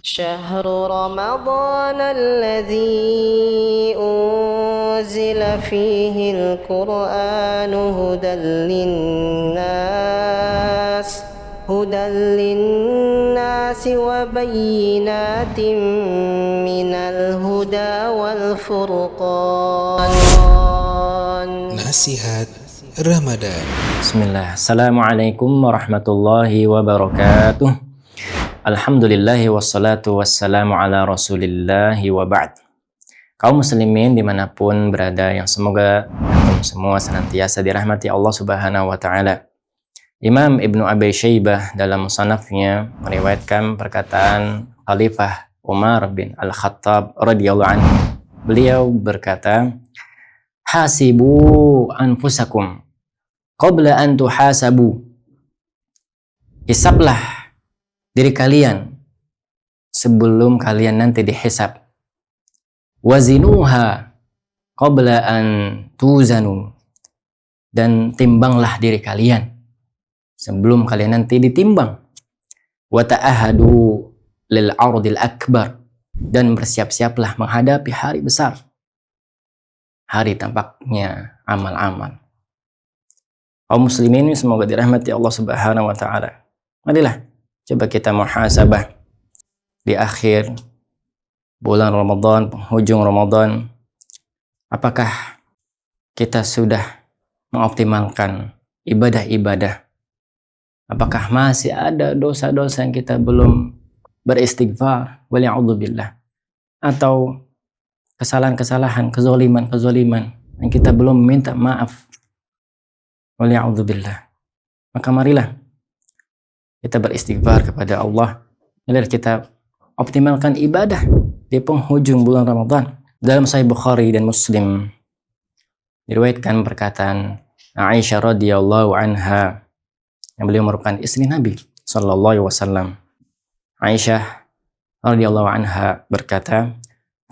شهر رمضان الذي أنزل فيه القرآن هدى للناس وبينات من الهدى والفرقان. Nasihat Ramadan. Bismillah. Assalamualaikum warahmatullahi wabarakatuh. Alhamdulillahi wassalatu wassalamu ala rasulillahi wa ba'd. Kaum muslimin dimanapun berada, yang semoga antum semua senantiasa dirahmati Allah subhanahu wa ta'ala. Imam Ibnu Abi Syaibah dalam musannafnya meriwayatkan perkataan Khalifah Umar bin Al-Khattab radhiyallahu anhu. Beliau berkata, hasibu anfusakum qabla an tuhasabu. Hisablah diri kalian sebelum kalian nanti dihisab. Wazinuha qabla an tuzanu. Dan timbanglah diri kalian sebelum kalian nanti ditimbang. Wa ta'ahadu lil ardil akbar. Dan bersiap-siaplah menghadapi hari besar, hari tampaknya amal-amal. Kaum muslimin semoga dirahmati Allah subhanahu wa ta'ala. Marilah coba kita muhasabah di akhir bulan Ramadan, penghujung Ramadan. Apakah kita sudah mengoptimalkan ibadah-ibadah? Apakah masih ada dosa-dosa yang kita belum beristighfar? Waliya'udzubillah. Atau kesalahan-kesalahan, kezaliman-kezaliman yang kita belum minta maaf. Waliya'udzubillah. Maka marilah kita beristighfar kepada Allah. Marilah kita optimalkan ibadah di penghujung bulan Ramadan. Dalam Sahih Bukhari dan Muslim diriwayatkan perkataan Aisyah radhiyallahu anha, yang beliau merupakan istri Nabi sallallahu alaihi wasallam. Aisyah radhiyallahu anha berkata,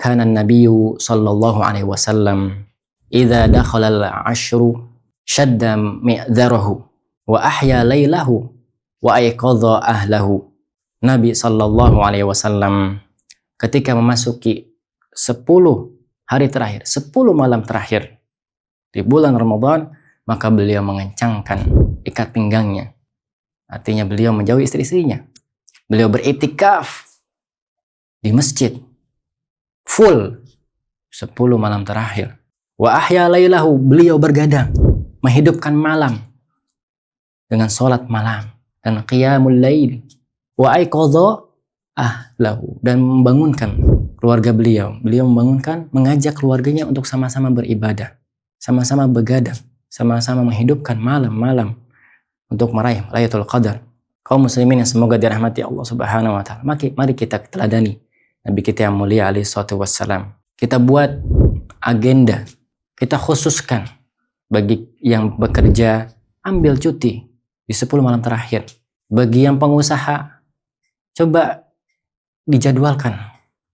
kana an-nabiyyu sallallahu alaihi wasallam idza dakhala al-'ashru shadda mi'dzarahu wa ahya lailahu wa ayqadha ahlahu. Nabi sallallahu alaihi wasallam ketika memasuki 10 hari terakhir, 10 malam terakhir di bulan Ramadan, maka beliau mengencangkan ikat pinggangnya. Artinya beliau menjauhi istri-istrinya. Beliau beriktikaf di masjid full 10 malam terakhir. Wa ahya lailahu, beliau bergadang menghidupkan malam dengan sholat malam dan qiyamul lail. Wa aiqadha ahlahu, dan membangunkan keluarga beliau. Beliau membangunkan, mengajak keluarganya untuk sama-sama beribadah, sama-sama begadang, sama-sama menghidupkan malam-malam untuk meraih Lailatul Qadar. Kaum muslimin yang semoga dirahmati Allah subhanahu wa ta'ala, mari kita teladani Nabi kita yang mulia alaihi salatu wassalam. Kita buat agenda, kita khususkan bagi yang bekerja, ambil cuti di 10 malam terakhir. Bagi yang pengusaha, coba dijadwalkan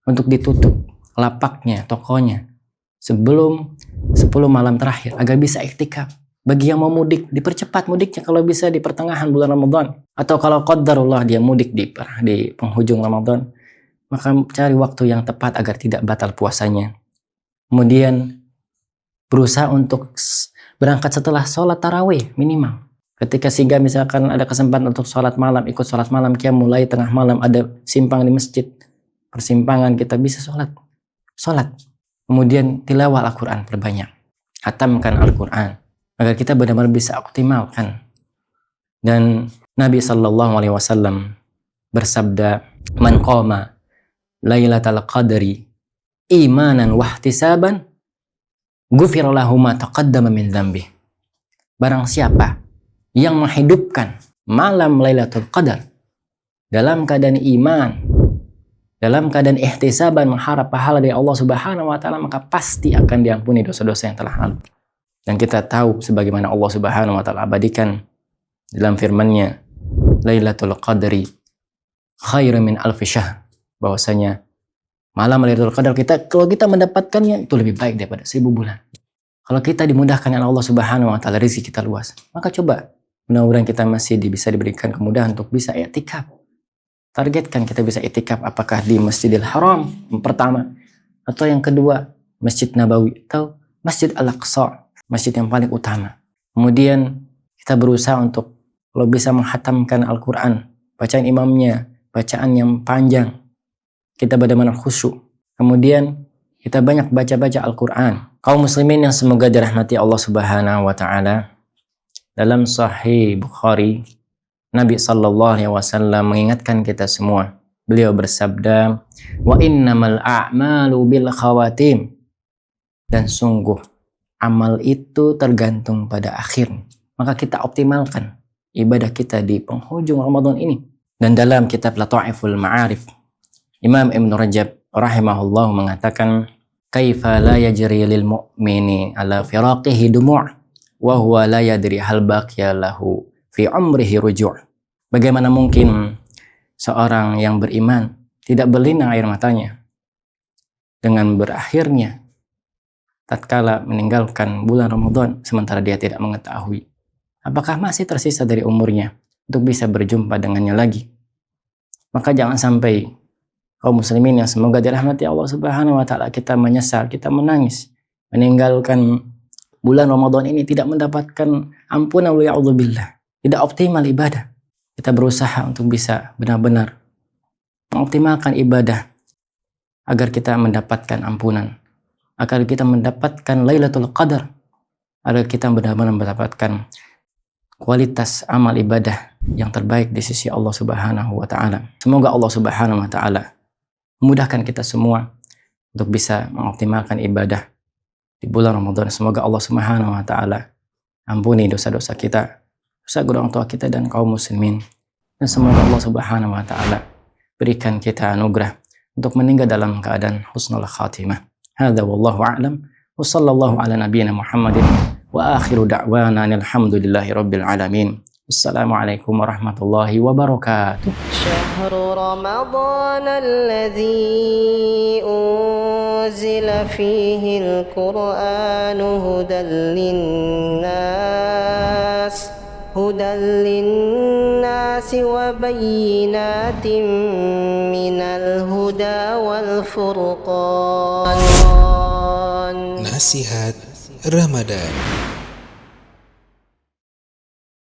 untuk ditutup lapaknya, tokonya sebelum 10 malam terakhir agar bisa iktikaf. Bagi yang mau mudik, dipercepat mudiknya kalau bisa di pertengahan bulan Ramadan. Atau kalau qadarullah dia mudik di penghujung Ramadan, maka cari waktu yang tepat agar tidak batal puasanya. Kemudian berusaha untuk berangkat setelah sholat tarawih minimal. Ketika sehingga misalkan ada kesempatan untuk sholat malam, ikut sholat malam, mulai tengah malam ada simpang di masjid, persimpangan, kita bisa sholat. Kemudian tilawah Al-Quran perbanyak, hatamkan Al-Quran agar kita benar-benar bisa optimalkan. Dan Nabi sallallahu alaihi wasallam bersabda, man qama lailatal qadri imanan wahtisaban ghufira lahu ma taqaddama min dzambi. Barang siapa yang menghidupkan malam Lailatul Qadar dalam keadaan iman, dalam keadaan ihtisaban, mengharap pahala dari Allah subhanahu wa ta'ala, maka pasti akan diampuni dosa-dosa yang telah lalu. Dan kita tahu sebagaimana Allah subhanahu wa ta'ala abadikan dalam firman-Nya, Lailatul Qadri khairum min alfi syahr, bahwasanya malam Lailatul Qadar kalau kita mendapatkannya itu lebih baik daripada 1000 bulan. Kalau kita dimudahkan oleh Allah subhanahu wa ta'ala, rezeki kita luas, maka coba mudah-mudahan kita masih bisa diberikan kemudahan untuk bisa i'tikaf targetkan kita bisa itikaf apakah di Masjidil Haram yang pertama, atau yang kedua Masjid Nabawi, atau Masjid Al-Aqsa, masjid yang paling utama. Kemudian kita berusaha untuk kalau bisa menghatamkan Al-Quran, bacaan imamnya, bacaan yang panjang, kita benar-benar khusyuk. Kemudian kita banyak baca-baca Al-Quran. Kaum muslimin yang semoga dirahmati Allah Subhanahu wa Ta'ala, dalam Sahih Bukhari, Nabi sallallahu alaihi wasallam mengingatkan kita semua. Beliau bersabda, "Wa innamal a'malu bil khawatim." Dan sungguh amal itu tergantung pada akhir. Maka kita optimalkan ibadah kita di penghujung Ramadan ini. Dan dalam kitab Lataiful Ma'arif, Imam Ibn Rajab rahimahullah mengatakan, "Kaifa la yajri lil mu'mini ala firaqihi dumu' wa huwa la yadri hal baqiya lahu fi umrihi ruju'." Bagaimana mungkin seorang yang beriman tidak berlinang air matanya dengan berakhirnya tatkala meninggalkan bulan Ramadan sementara dia tidak mengetahui apakah masih tersisa dari umurnya untuk bisa berjumpa dengannya lagi. Maka jangan sampai kaum muslimin yang semoga dirahmati Allah Subhanahu wa Ta'ala, kita menyesal, kita menangis meninggalkan bulan Ramadan ini tidak mendapatkan ampunan, wa'udzubillah, tidak optimal ibadah. Kita berusaha untuk bisa benar-benar mengoptimalkan ibadah agar kita mendapatkan ampunan, agar kita mendapatkan Lailatul Qadar, agar kita benar-benar mendapatkan kualitas amal ibadah yang terbaik di sisi Allah Subhanahu wa Ta'ala. Semoga Allah Subhanahu wa Ta'ala memudahkan kita semua untuk bisa mengoptimalkan ibadah di bulan Ramadan. Semoga Allah Subhanahu wa Ta'ala ampuni dosa-dosa kita, dosa orang tua kita dan kaum muslimin. Dan semoga Allah Subhanahu wa Ta'ala berikan kita anugerah untuk meninggal dalam keadaan husnul khatimah. Hadza wallahu a'lam wa sallallahu ala nabiyyina Muhammadin wa akhiru da'wana alhamdulillahi rabbil alamin. Assalamualaikum warahmatullahi wabarakatuh. Syahrul Ramadan alladzi unzila fihi al-Qur'anu hudan linnas wa bayyinatin minal huda wal furqan. Nasihat Ramadan.